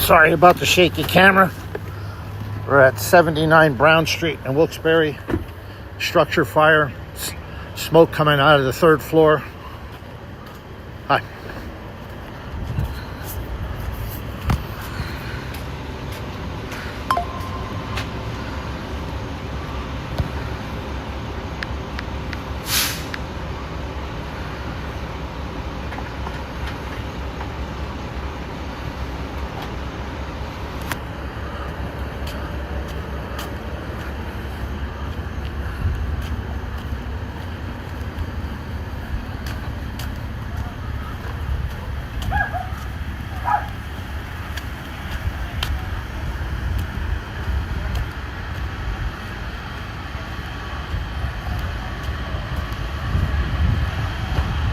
Sorry about the shaky camera. We're at 79 Brown Street in Wilkes-Barre. Structure fire. Smoke coming out of the third floor. Hi.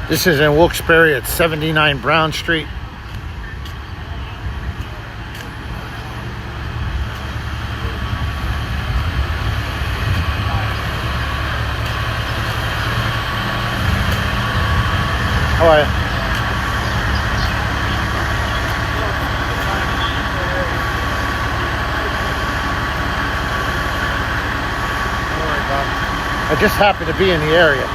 This is in Wilkes-Barre at 79 Brown Street. How are you? Don't worry, Bob. I just happened to be in the area.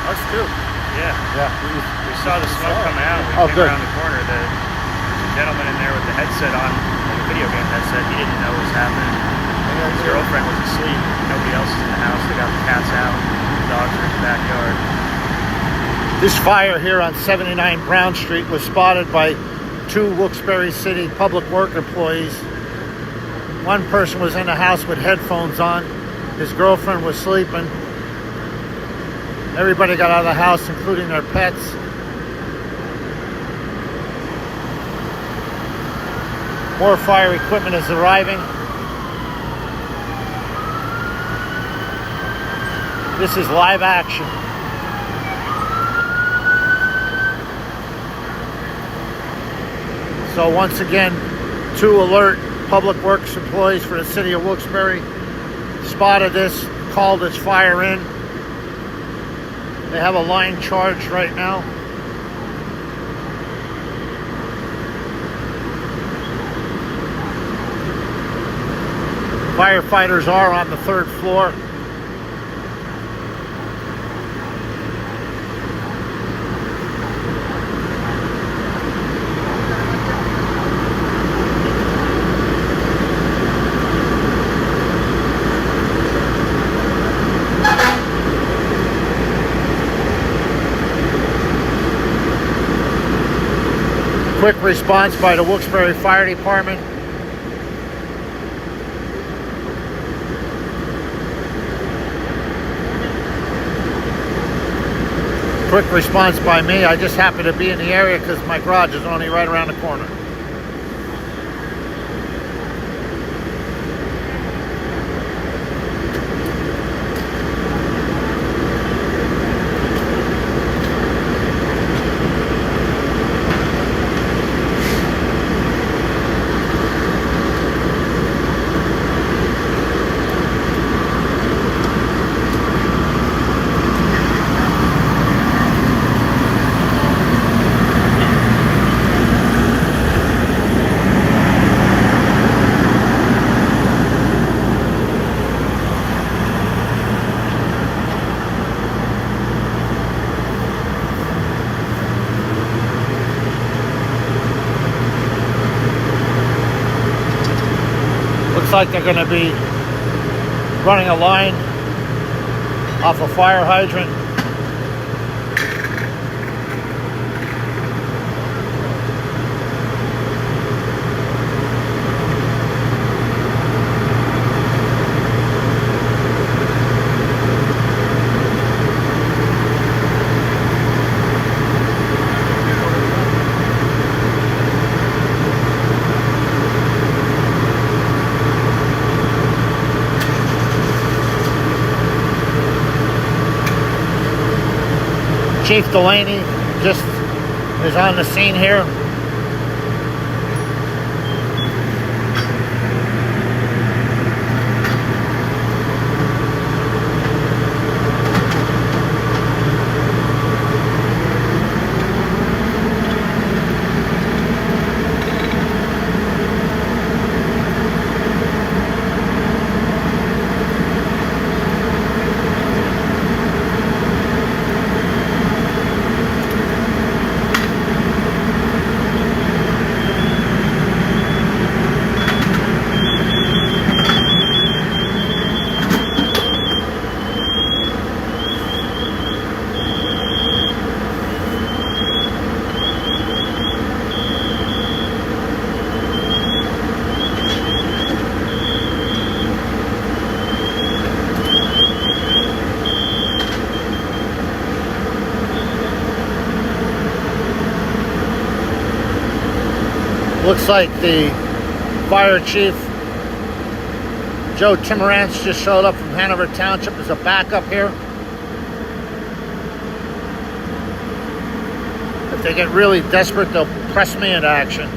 Us too. Yeah. We saw the smoke coming out. We came Good. around the corner. There's a gentleman in there with the headset on, like a video game headset. He didn't know what was happening. His girlfriend was asleep. Nobody else is in the house. They got the cats out. The dogs are in the backyard. This fire here on 79 Brown Street was spotted by two Wilkes-Barre City Public Work employees. One person was in the house with headphones on. His girlfriend was sleeping. Everybody got out of the house, including their pets. More fire equipment is arriving. This is live action. So once again, two alert public works employees for the city of Wilkes-Barre spotted this, called this fire in. They have a line charge right now. Firefighters are on the third floor. Quick response by the Wilkes-Barre Fire Department. Quick response by me. I just happened to be in the area because my garage is only right around the corner. Looks like they're going to be running a line off a fire hydrant. Chief Delaney just is on the scene here. Looks like the fire chief, Joe Timmerance, just showed up from Hanover Township as a backup here. If they get really desperate, they'll press me into action.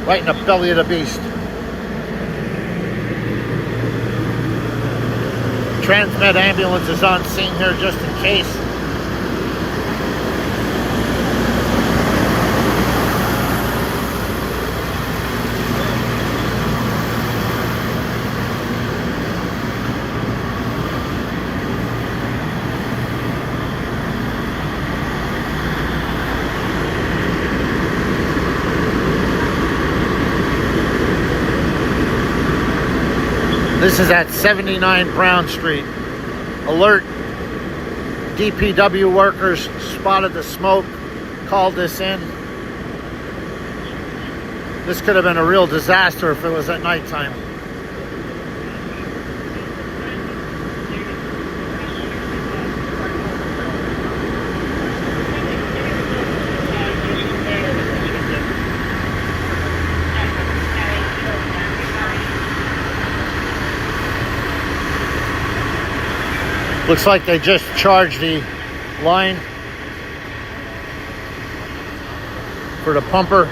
Right in the belly of the beast. Transmed ambulance is on scene here just in case. This is at 79 Brown Street. Alert. DPW workers spotted the smoke, called this in. This could have been a real disaster if it was at nighttime. Looks like they just charged the line for the pumper.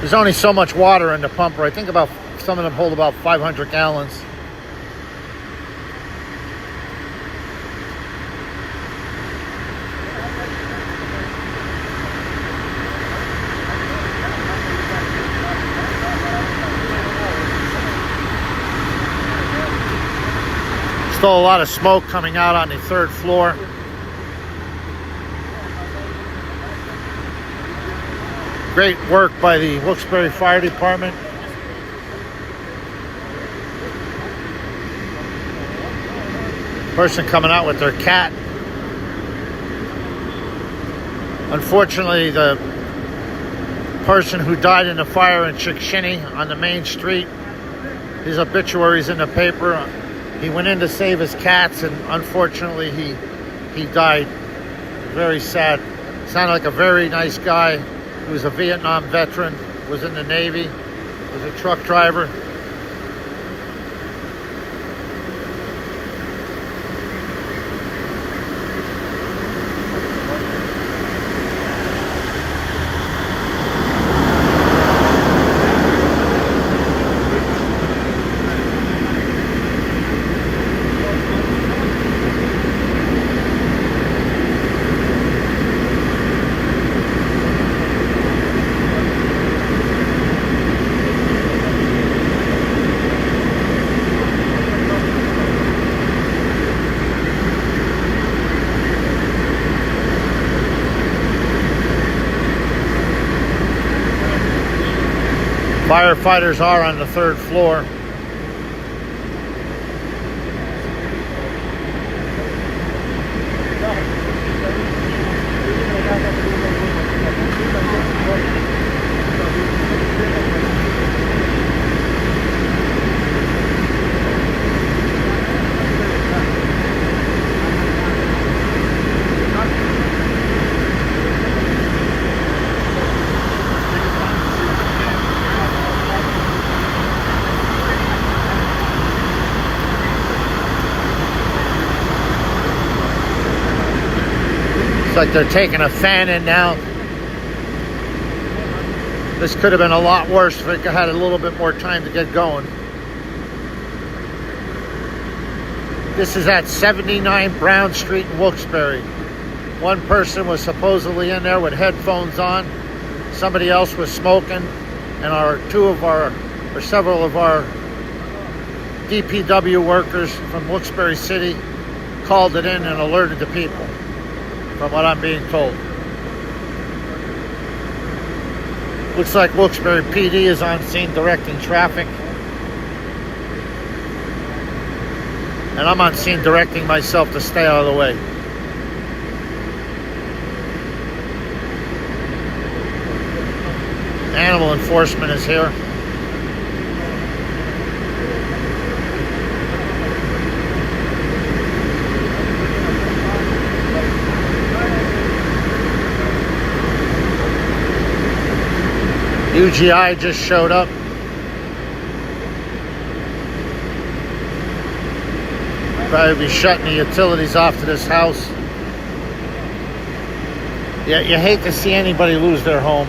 There's only so much water in the pumper. I think about some of them hold about 500 gallons. Still a lot of smoke coming out on the third floor. Great work by the Wilkes-Barre Fire Department. Person coming out with their cat. Unfortunately, the person who died in the fire in Chickasha on the main street, his obituary's in the paper. He went in to save his cats, and unfortunately he died. Very sad. Sounded like a very nice guy. He was a Vietnam veteran, was in the Navy, was a truck driver. Firefighters are on the third floor. It's like they're taking a fan in now. This could have been a lot worse if it had a little bit more time to get going. This is at 79 Brown Street in Wilkes-Barre. One person was supposedly in there with headphones on. Somebody else was smoking, and several of our DPW workers from Wilkes-Barre City called it in and alerted the people, from what I'm being told. Looks like Wilkes-Barre PD is on scene directing traffic. And I'm on scene directing myself to stay out of the way. Animal enforcement is here. UGI just showed up. Probably be shutting the utilities off to this house. Yeah, you hate to see anybody lose their home.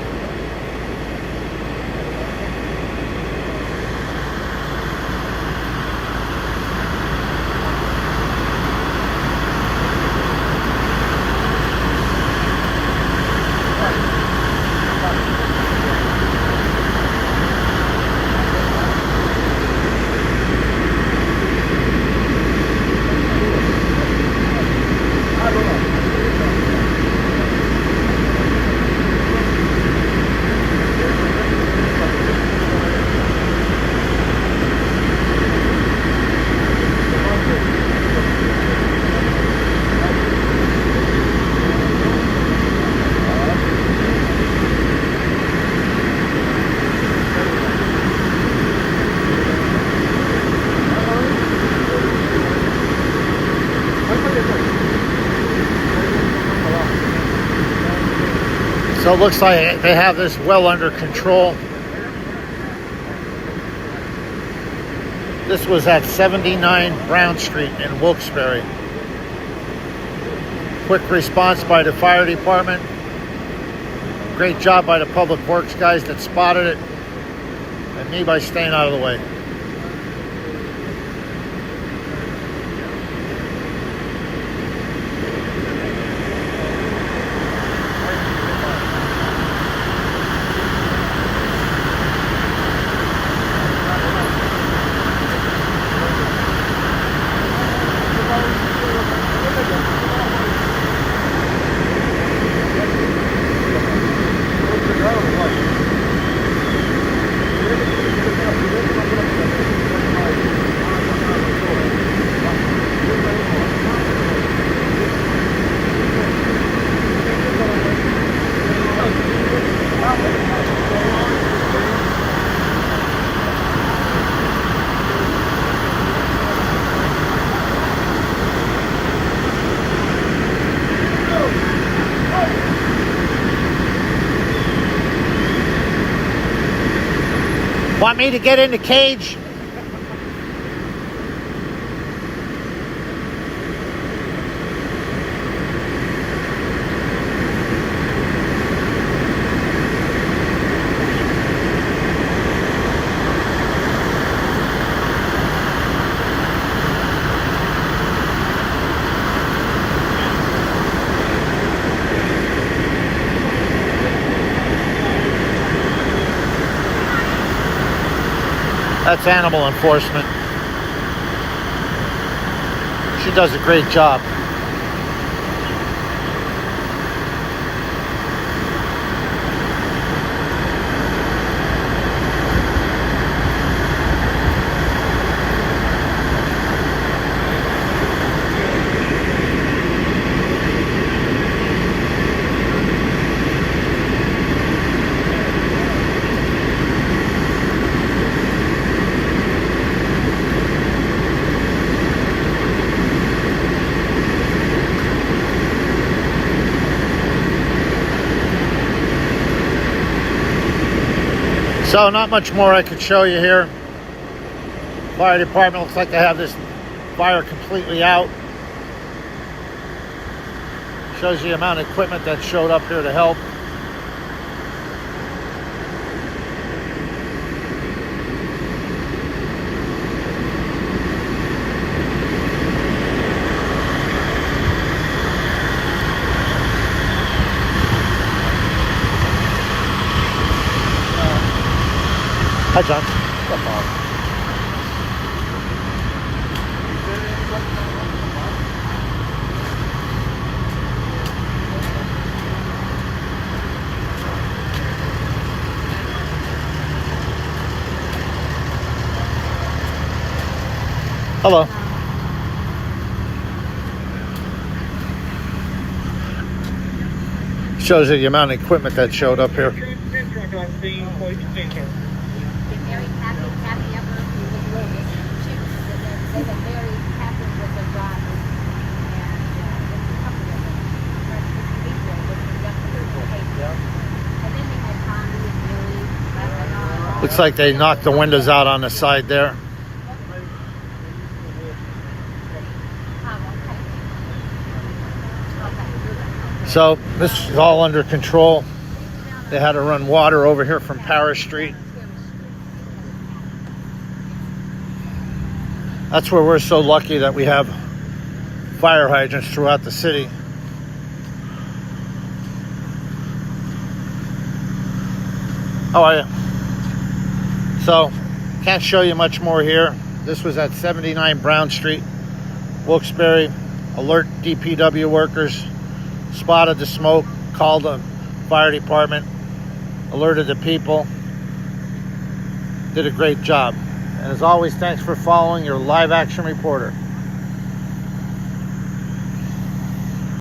So it looks like they have this well under control. This was at 79 Brown Street in Wilkes-Barre. Quick response by the fire department. Great job by the public works guys that spotted it. And me by staying out of the way. Want me to get in the cage? That's animal enforcement. She does a great job. So not much more I could show you here. Fire department looks like they have this fire completely out. Shows you the amount of equipment that showed up here to help. Hi, John. What's up, Bob? Hello. Shows you the amount of equipment that showed up here. Very happy ever with the chicks. They were very happy with their drivers. And a couple of them. People with conductor behavior. And then we had Tommy and Billy. Looks like they knocked the windows out on the side there. So this is all under control. They had to run water over here from Paris Street. That's where we're so lucky that we have fire hydrants throughout the city. How are you? So, can't show you much more here. This was at 79 Brown Street, Wilkes-Barre. Alert DPW workers, spotted the smoke, called the fire department, alerted the people, did a great job. And as always, thanks for following your live action reporter.